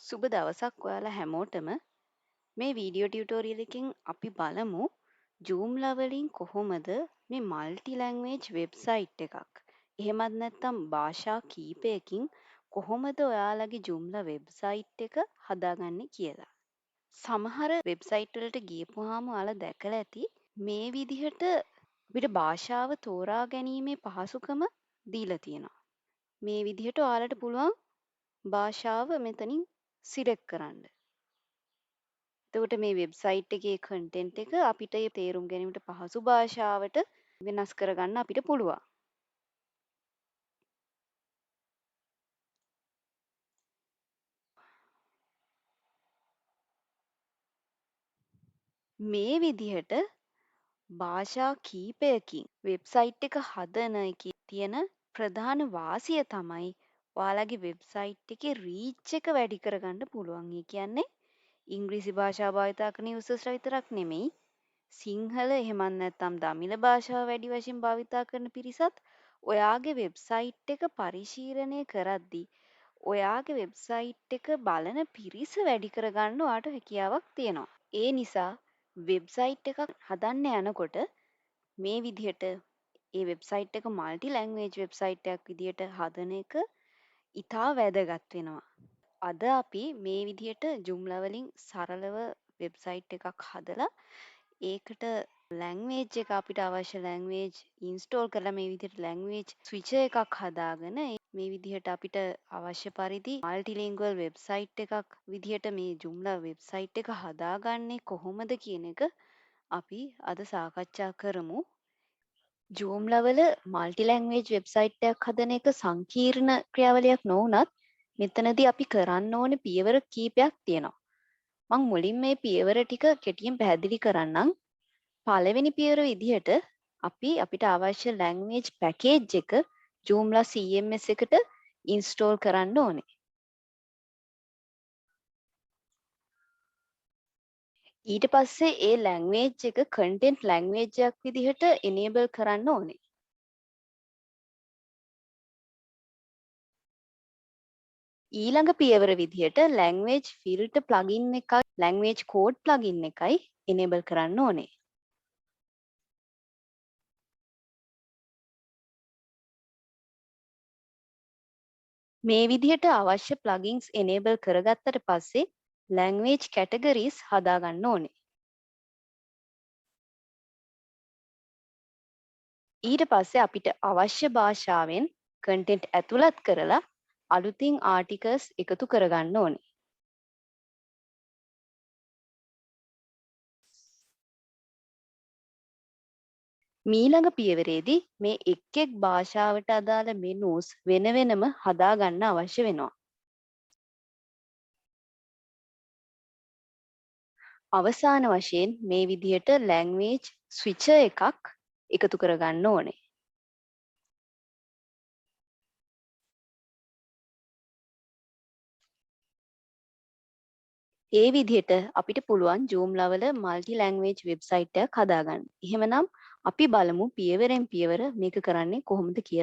සුබ දවසක් ඔයාලා හැමෝටම මේ වීඩියෝ ටියුටෝරියල් එකකින් අපි බලමු Joomla වලින් කොහොමද මේ මල්ටි ලැන්ග්වේජ් වෙබ්සයිට් එකක් එහෙමත් නැත්නම් භාෂා කීපයකින් කොහොමද ඔයාලගේ Joomla වෙබ්සයිට් එක හදාගන්නේ කියලා. සමහර වෙබ්සයිට් වලට ගියපුවාම ඔයාලා දැකලා ඇති මේ විදිහට අපිට භාෂාව තෝරා ගැනීමේ පහසුකම දීලා තියෙනවා. මේ විදිහට ඔයාලට පුළුවන් භාෂාව මෙතනින් සිලෙක්ට් කරන්න. එතකොට මේ වෙබ්සයිට් එකේ කන්ටෙන්ට් එක අපිට තේරුම් ගැනීමට පහසු භාෂාවට වෙනස් කරගන්න අපිට පුළුවන්. මේ විදිහට භාෂා කීපයකින් වෙබ්සයිට් එක හදන එකේ තියෙන ප්‍රධාන වාසිය තමයි ඔයාලගේ වෙබ්සයිට් එකේ රීච් එක වැඩි කරගන්න පුළුවන්. ඒ කියන්නේ ඉංග්‍රීසි භාෂාව භාවිත කරන යූසර්ස්ලා විතරක් නෙමෙයි සිංහල එහෙමත් නැත්නම් දමිළ භාෂාව වැඩි වශයෙන් භාවිතා කරන පිරිසත් ඔයාගේ වෙබ්සයිට් එක පරිශීලනය කරද්දී ඔයාගේ වෙබ්සයිට් එක බලන පිරිස වැඩි කරගන්න ඔයාට හැකියාවක් තියෙනවා. ඒ නිසා වෙබ්සයිට් එකක් හදන්න යනකොට මේ විදිහට ඒ වෙබ්සයිට් එක මල්ටි ලැන්ග්වේජ් වෙබ්සයිට් එකක් විදිහට හදන එක ඉතා වැදගත් වෙනවා. අද අපි මේ විදිහට Joomla වලින් සරලව වෙබ්සයිට් එකක් හදලා ඒකට ලැන්ග්වේජ් එක අපිට අවශ්‍ය ලැන්ග්වේජ් ඉන්ස්ටෝල් කරලා මේ විදිහට ලැන්ග්වේජ් ස්විචර් එකක් හදාගෙන මේ විදිහට අපිට අවශ්‍ය පරිදි මල්ටිලින්ගුවල් වෙබ්සයිට් එකක් විදිහට මේ Joomla වෙබ්සයිට් එක හදාගන්නේ කොහොමද කියන එක අපි අද සාකච්ඡා කරමු. Joomla වල මල්ටි ලැන්ග්වේජ් වෙබ්සයිට් එකක් හදන එක සංකීර්ණ ක්‍රියාවලියක් නොවුනත් මෙතනදී අපි කරන්න ඕනේ පියවර කීපයක් තියෙනවා. මම මුලින් මේ පියවර ටික කෙටියෙන් පැහැදිලි කරන්නම්. පළවෙනි පියවර විදිහට අපිට අවශ්‍ය ලැන්ග්වේජ් පැකේජ් එක Joomla CMS එකට ඉන්ස්ටෝල් කරන්න ඕනේ. ඊට පස්සේ ඒ ලැන්ග්වේජ් එක කන්ටෙන්ට් ලැන්ග්වේජ් එකක් විදිහට enable කරන්න ඕනේ. ඊළඟ පියවර විදිහට ලැන්ග්වේජ් ෆිල්ටර් ප්ලගින් එකයි ලැන්ග්වේජ් කෝඩ් ප්ලගින් එකයි enable කරන්න ඕනේ. මේ විදිහට අවශ්‍ය ප්ලගින්ස් enable කරගත්තට පස්සේ language categories හදාගන්න ඕනේ. ඊට පස්සේ අපිට අවශ්‍ය භාෂාවෙන් content ඇතුළත් කරලා අලුතින් articles එකතු කරගන්න ඕනේ. මීළඟ පියවරේදී මේ එක් භාෂාවට අදාළ menus වෙන වෙනම හදාගන්න අවශ්‍ය වෙනවා. අවසාන වශයෙන් මේ විදිහට language switcher එකක් එකතු කරගන්න ඕනේ. ඒ විදිහට අපිට පුළුවන් Joomla වල multi language වෙබ්සයිට් එකක් හදාගන්න. එහෙමනම් අපි බලමු පියවරෙන් පියවර මේක කරන්නේ කොහොමද කියලා.